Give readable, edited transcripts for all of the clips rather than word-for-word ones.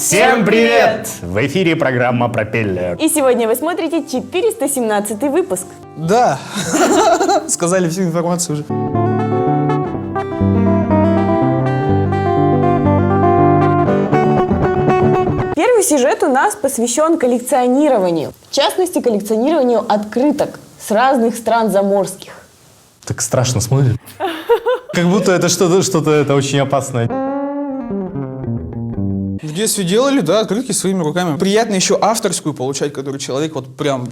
Всем привет! В эфире программа «Пропеллер». И сегодня вы смотрите 417 выпуск. Да, сказали всю информацию уже. Первый сюжет у нас посвящен коллекционированию. В частности, коллекционированию открыток с разных стран заморских. Так страшно смотрит. Как будто это что-то это очень опасное. В детстве делали, да, открытки своими руками. Приятно еще авторскую получать, которую человек вот прям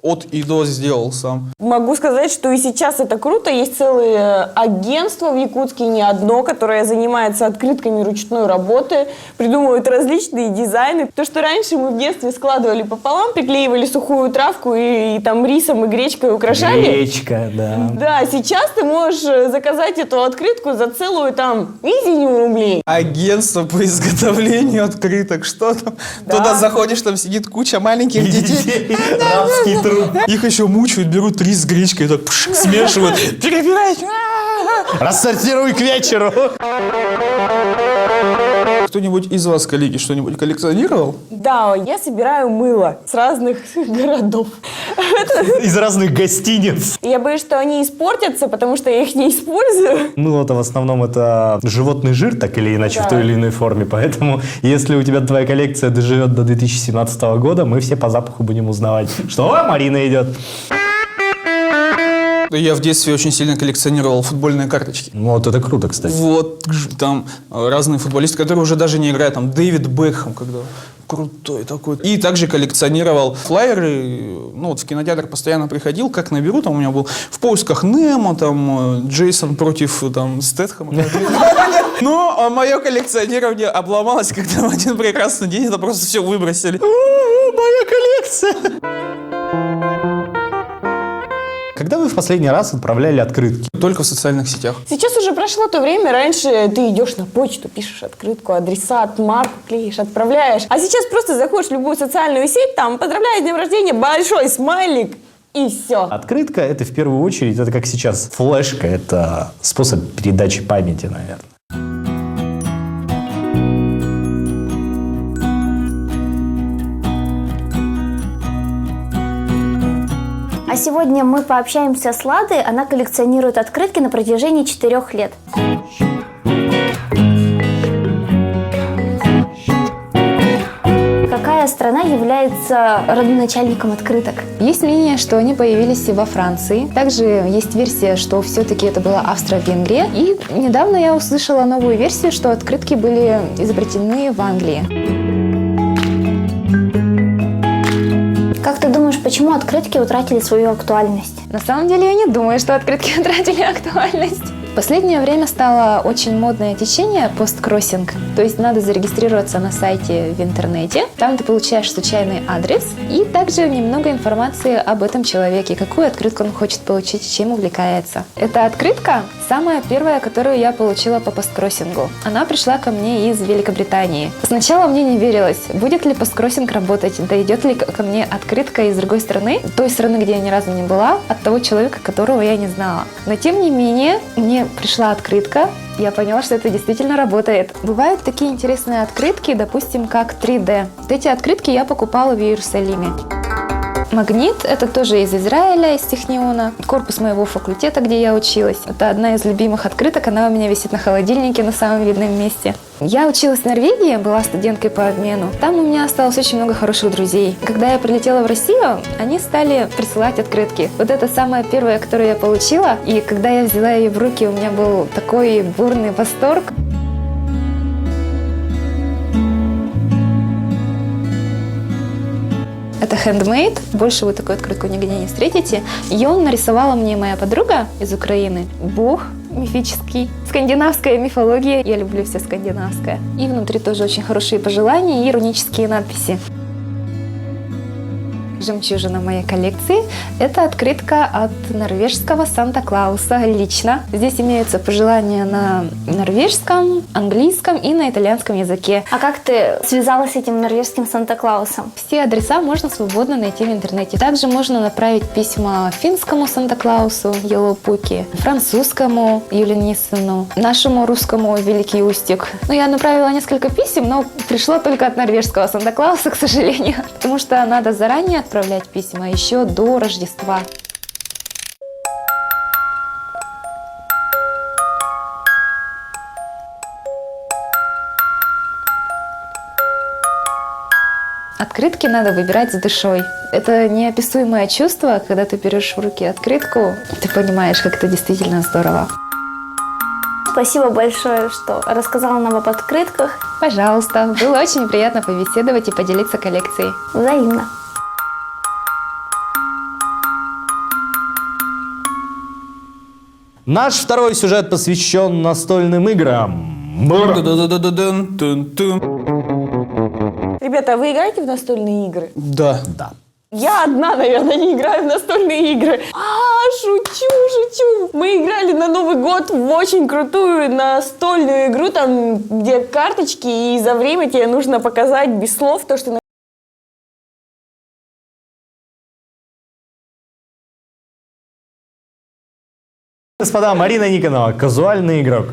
от и до сделал сам. Могу сказать, что и сейчас это круто. Есть целые агентства в Якутске, не одно, которое занимается открытками ручной работы, придумывают различные дизайны. То, что раньше мы в детстве складывали пополам, приклеивали сухую травку и там рисом и гречкой украшали. Гречка, да. Да, сейчас ты можешь заказать эту открытку за целую там мизиню рублей. Агентство по изготовлению открыток, что там? Да. Туда заходишь, там сидит куча маленьких детей. Рабский труд. Их еще мучают, берут рис с гречкой, так смешивают, перебирают. Рассортируй к вечеру. Кто-нибудь из вас, коллеги, что-нибудь коллекционировал? Да, я собираю мыло с разных городов. Из разных гостиниц. Я боюсь, что они испортятся, потому что я их не использую. Ну, это в основном это животный жир, так или иначе, Да. в той или иной форме. Поэтому, если у тебя твоя коллекция доживет до 2017 года, мы все по запаху будем узнавать, что Марина идет. Я в детстве очень сильно коллекционировал футбольные карточки. Ну, вот это круто, кстати. Вот, там разные футболисты, которые уже даже не играют, там Дэвид Бекхэм, когда крутой такой. И также коллекционировал флаеры, ну вот в кинотеатр постоянно приходил, как наберу, там у меня был «В поисках Немо», там Джейсон против там Стэтхэма. Но мое коллекционирование обломалось, когда в один прекрасный день это просто все выбросили. Моя коллекция! Когда вы в последний раз отправляли открытки? Только в социальных сетях. Сейчас уже прошло то время. Раньше ты идешь на почту, пишешь открытку, адресат, марку клеишь, отправляешь. А сейчас просто заходишь в любую социальную сеть, там поздравляю с днем рождения, большой смайлик и все. Открытка — это в первую очередь, это как сейчас флешка, это способ передачи памяти, наверное. А сегодня мы пообщаемся с Ладой. Она коллекционирует открытки на протяжении 4 лет. Какая страна является родоначальником открыток? Есть мнение, что они появились и во Франции. Также есть версия, что все-таки это была Австро-Венгрия. И недавно я услышала новую версию, что открытки были изобретены в Англии. Как ты думаешь, почему открытки утратили свою актуальность? На самом деле я не думаю, что открытки утратили актуальность. В последнее время стало очень модное течение посткроссинг. То есть надо зарегистрироваться на сайте в интернете. Там ты получаешь случайный адрес и также немного информации об этом человеке, какую открытку он хочет получить, чем увлекается. Эта открытка самая первая, которую я получила по посткроссингу. Она пришла ко мне из Великобритании. Сначала мне не верилось, будет ли посткроссинг работать, дойдет ли ко мне открытка из другой страны, той страны, где я ни разу не была, от того человека, которого я не знала. Но тем не менее, мне пришла открытка, я поняла, что это действительно работает. Бывают такие интересные открытки, допустим, как 3D. Вот эти открытки я покупала в Иерусалиме. Магнит – это тоже из Израиля, из Техниона. Корпус моего факультета, где я училась. Это одна из любимых открыток, она у меня висит на холодильнике на самом видном месте. Я училась в Норвегии, была студенткой по обмену. Там у меня осталось очень много хороших друзей. Когда я прилетела в Россию, они стали присылать открытки. Вот это самая первая, которую я получила. И когда я взяла ее в руки, у меня был такой бурный восторг. Это handmade, больше вы такую открытку нигде не встретите. Ее нарисовала мне моя подруга из Украины. Бог мифический, скандинавская мифология. Я люблю все скандинавское. И внутри тоже очень хорошие пожелания и иронические надписи. Жемчужина моей коллекции – это открытка от норвежского Санта-Клауса лично. Здесь имеются пожелания на норвежском, английском и на итальянском языке. А как ты связалась с этим норвежским Санта-Клаусом? Все адреса можно свободно найти в интернете. Также можно направить письма финскому Санта-Клаусу, Елопуки, французскому Юле Ниссену, нашему русскому Великий Устюг. Я направила несколько писем, но пришло только от норвежского Санта-Клауса, к сожалению, потому что надо заранее отправлять письма еще до Рождества. Открытки надо выбирать с душой. Это неописуемое чувство, когда ты берешь в руки открытку, ты понимаешь, как это действительно здорово. Спасибо большое, что рассказала нам об открытках. Пожалуйста, было очень приятно побеседовать и поделиться коллекцией. Взаимно. Наш второй сюжет посвящен настольным играм. Ребята, а вы играете в настольные игры? Да. Да. Я одна, наверное, не играю в настольные игры. Шучу. Мы играли на Новый год в очень крутую настольную игру, там, где карточки, и за время тебе нужно показать без слов то, что... Господа, Марина Никонова, казуальный игрок.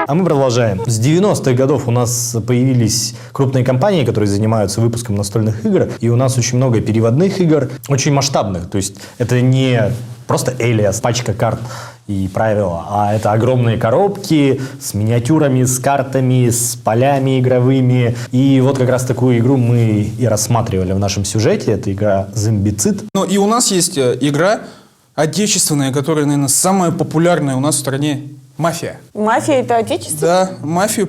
А мы продолжаем. С 90-х годов у нас появились крупные компании, которые занимаются выпуском настольных игр. И у нас очень много переводных игр, очень масштабных. То есть это не просто Элиас, пачка карт и правила, а это огромные коробки с миниатюрами, с картами, с полями игровыми. И вот как раз такую игру мы и рассматривали в нашем сюжете. Это игра Зомбицид. Ну и у нас есть игра отечественная, которая, наверное, самая популярная у нас в стране. Мафия. Мафия — это отечество? Да, мафия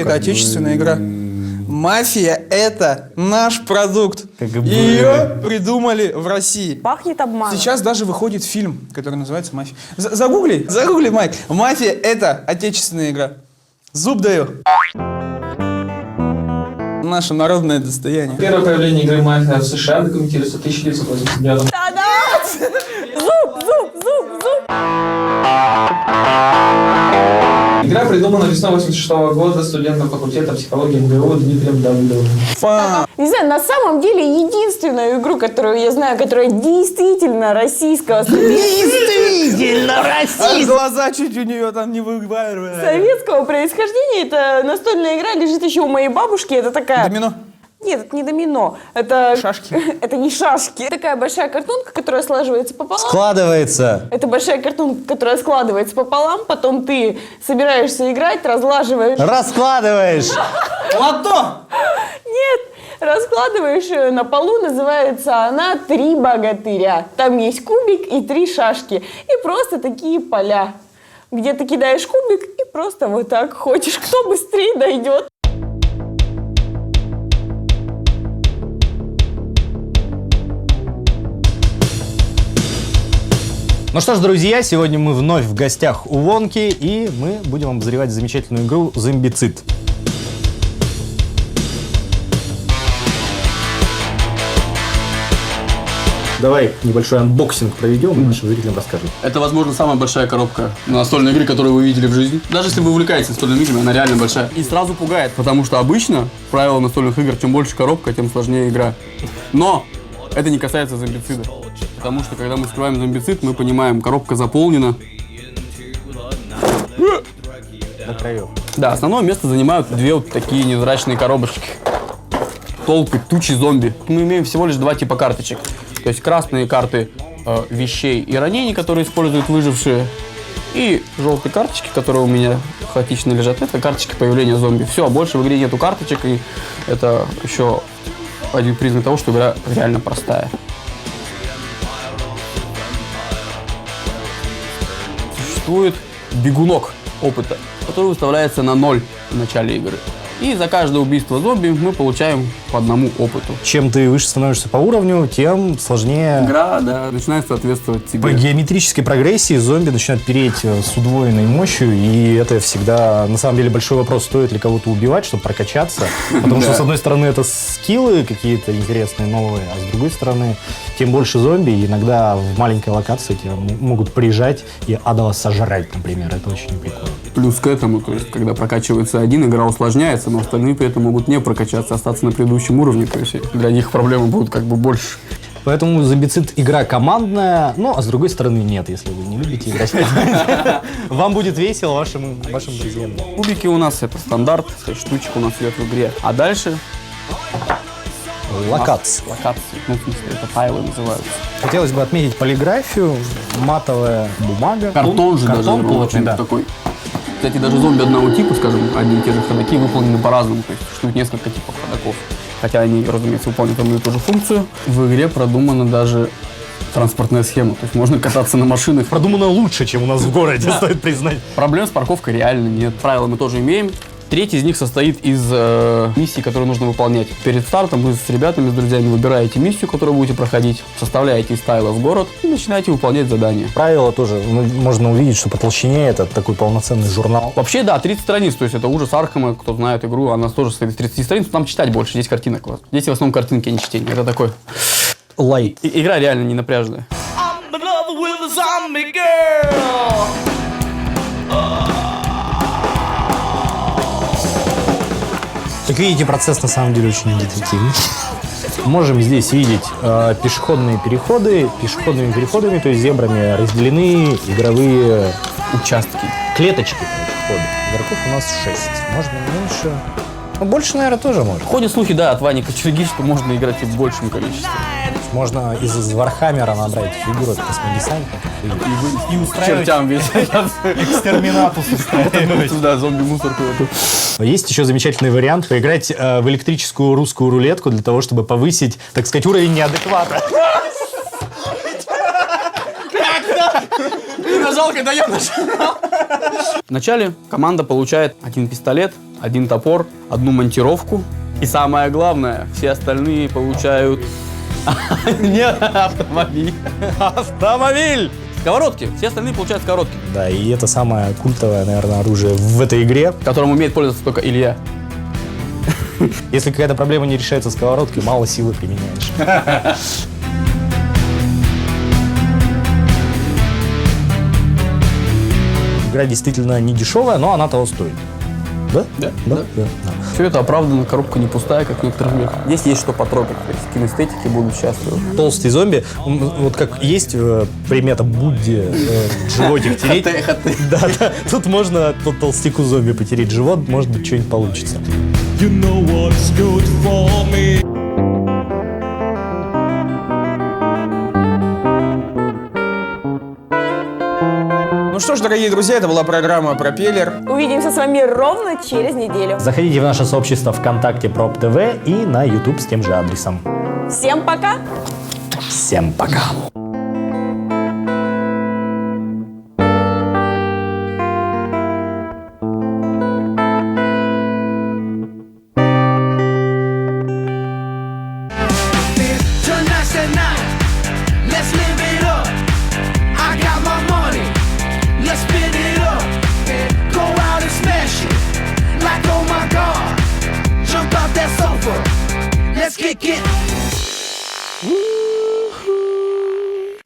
это отечественная игра. Мафия – это наш продукт. Ее придумали в России. Пахнет обманом. Сейчас даже выходит фильм, который называется «Мафия». Загугли, Майк. Мафия – это отечественная игра. Зуб даю. Наше народное достояние. Первое появление игры «Мафия» в США документируется в 1989 году. Та-да! Зуб! Игра придумана весной 1986 года студентом факультета психологии МГУ Дмитрием Давыдовым. Не знаю, на самом деле единственную игру, которую я знаю, которая действительно российского Глаза чуть у нее там не выбивают. советского происхождения, это настольная игра, лежит еще у моей бабушки, это такая... Домино. Нет, это не домино, это... Шашки. Это не шашки. Такая большая картонка, которая складывается пополам. Складывается. Это большая картонка, которая складывается пополам, потом ты собираешься играть, разлаживаешь... Раскладываешь. Лото! Нет, раскладываешь ее на полу, называется она «Три богатыря». Там есть кубик и 3 шашки. И просто такие поля, где ты кидаешь кубик и просто вот так ходишь. Кто быстрее дойдет. Ну что ж, друзья, сегодня мы вновь в гостях у Вонки, и мы будем обозревать замечательную игру «Зомбицид». Давай небольшой анбоксинг проведем и нашим зрителям расскажем. Это, возможно, самая большая коробка настольной игры, которую вы видели в жизни. Даже если вы увлекаетесь настольными играми, она реально большая. И сразу пугает, потому что обычно правила настольных игр, чем больше коробка, тем сложнее игра. Но это не касается зомбицида. Потому что, когда мы скрываем зомбицид, мы понимаем, коробка заполнена. До краев. Да, основное место занимают 2 вот такие невзрачные коробочки. Толпы, тучи зомби. Мы имеем всего лишь 2 типа карточек. То есть красные карты вещей и ранений, которые используют выжившие. И желтые карточки, которые у меня хаотично лежат, это карточки появления зомби. Все, больше в игре нету карточек, и это еще один признак того, что игра реально простая. Существует бегунок опыта, который выставляется на 0 в начале игры. И за каждое убийство зомби мы получаем по одному опыту. Чем ты выше становишься по уровню, тем сложнее. Игра, да, начинает соответствовать тебе. По геометрической прогрессии зомби начинают переть с удвоенной мощью, и это всегда, на самом деле, большой вопрос, стоит ли кого-то убивать, чтобы прокачаться. Потому что, с одной стороны, это скиллы какие-то интересные, новые, а с другой стороны, тем больше зомби, и иногда в маленькой локации тебя могут прижать и адово сожрать, например. Это очень прикольно. Плюс к этому, то есть, когда прокачивается один, игра усложняется, но остальные при этом могут не прокачаться, остаться на предыдущем уровне, то есть для них проблемы будут как бы больше. Поэтому Зомбицид игра командная, ну, а с другой стороны нет, если вы не любите играть. Вам будет весело, вашим друзьям. Кубики у нас это стандарт, 6 штучек у нас идет в игре. А дальше Локации. локации, ну, в смысле, это тайлы называются. Хотелось бы отметить полиграфию, матовая бумага. Картон же даже плотный, очень да. такой. Кстати, даже зомби одного типа, скажем, одни и те же ходаки выполнены по-разному. То есть существует несколько типов ходаков. Хотя они, разумеется, выполняют одну и ту же функцию. В игре продумана даже транспортная схема. То есть можно кататься на машинах. Продумано лучше, чем у нас в городе, стоит признать. Проблем с парковкой реально нет. Правила мы тоже имеем. Третий из них состоит из миссий, которые нужно выполнять. Перед стартом вы с ребятами, с друзьями выбираете миссию, которую будете проходить, составляете из тайла в город и начинаете выполнять задания. Правила тоже, можно увидеть, что по толщине это такой полноценный журнал. Вообще, да, 30 страниц, то есть это ужас Аркхема, кто знает игру, она тоже состоит из 30 страниц, но там читать больше, здесь картинок. Здесь в основном картинки, а не чтение. Это такой... Лайт. Игра реально не напряжная. Как видите, процесс на самом деле очень интуитивный. Можем здесь видеть пешеходные переходы. Пешеходными переходами, то есть зебрами, разделены игровые Участки. клеточки перехода. Игроков у нас 6. Можно меньше. Ну, больше, наверное, тоже можно. Ходят слухи, да, от Вани Кочерги, что можно играть и в большем количестве. Можно из Вархаммера набрать фигуру от космодесантников и устраивать Чертям весь. экстерминатус устраивать. Да, зомби-мусорку эту. Есть еще замечательный вариант поиграть в электрическую русскую рулетку для того, чтобы повысить, так сказать, уровень неадеквата. Нажал, когда я нажал. Вначале команда получает один пистолет, один топор, одну монтировку. И самое главное, все остальные получают... Нет, автомобиль. Автомобиль! Сковородки. Все остальные получают сковородки. Да, и это самое культовое, наверное, оружие в этой игре. Которым умеет пользоваться только Илья. Если какая-то проблема не решается сковородкой, мало силы применяешь. Игра действительно не дешевая, но она того стоит. Да? Да. Все это оправдано, коробка не пустая, как в некоторых играх. Здесь есть что потрогать, то есть кинестетики будут счастливы. Толстый зомби, вот как есть примета Будде животик тереть. Да, тут можно толстяку зомби потереть живот, может быть, что-нибудь получится. Ну что ж, дорогие друзья, это была программа «Пропеллер». Увидимся с вами ровно через неделю. Заходите в наше сообщество ВКонтакте Prop TV и на YouTube с тем же адресом. Всем пока! Всем пока!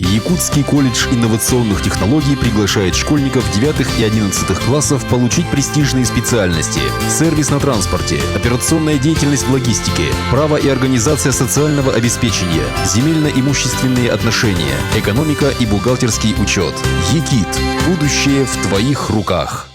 Якутский колледж инновационных технологий приглашает школьников 9 и 11 классов получить престижные специальности: сервис на транспорте, операционная деятельность в логистике, право и организация социального обеспечения, земельно-имущественные отношения, экономика и бухгалтерский учет. ЕКИТ. Будущее в твоих руках.